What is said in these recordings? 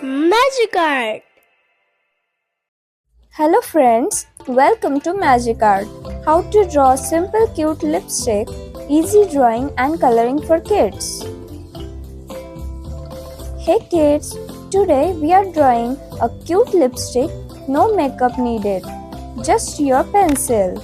Magic Art. Hello friends, welcome to Magic Art. How to draw simple cute lipstick, easy drawing and coloring for kids. Hey kids, today we are drawing a cute lipstick, no makeup needed, just your pencil.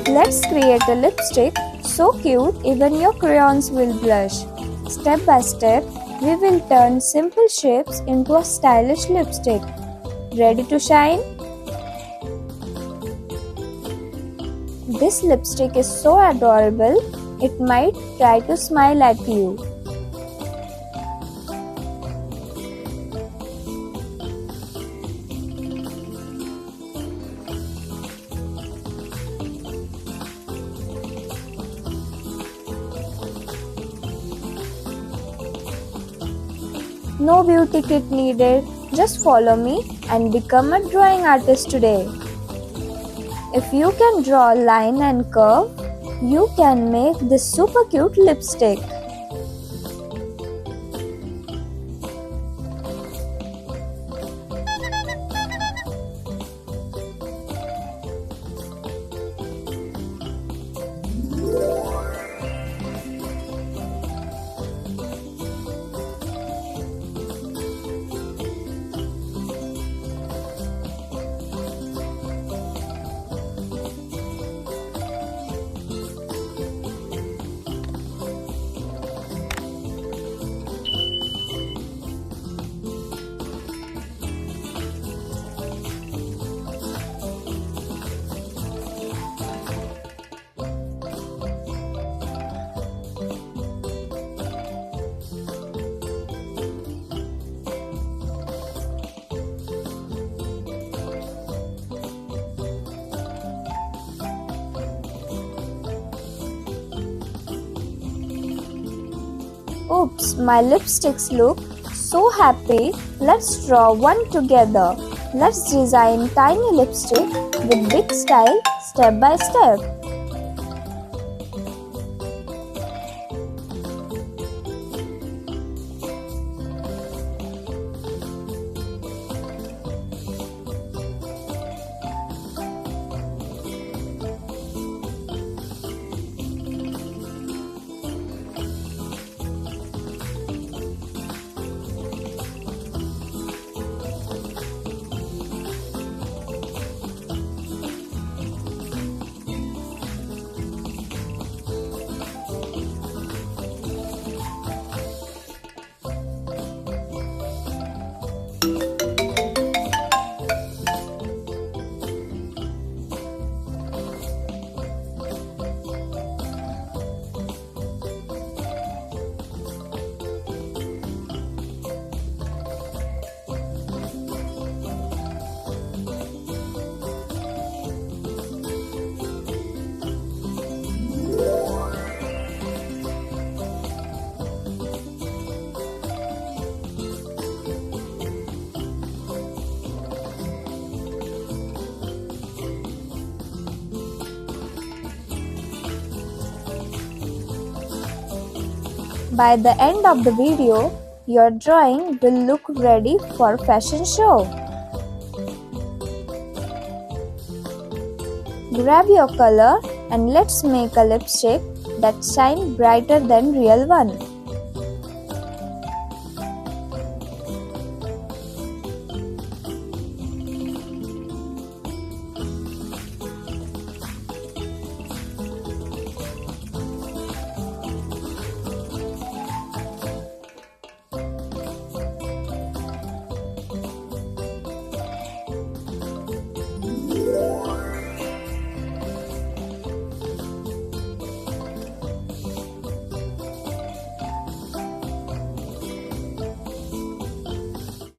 Let's create a lipstick so cute even your crayons will blush. Step by step, we will turn simple shapes into a stylish lipstick. Ready to shine? This lipstick is so adorable, it might try to smile at you. No beauty kit needed, just follow me and become a drawing artist today. If you can draw a line and curve, you can make this super cute lipstick. Oops, my lipsticks look so happy. Let's draw one together. Let's design tiny lipstick with big style step by step. By the end of the video, your drawing will look ready for fashion show. Grab your color and let's make a lipstick that shines brighter than real one.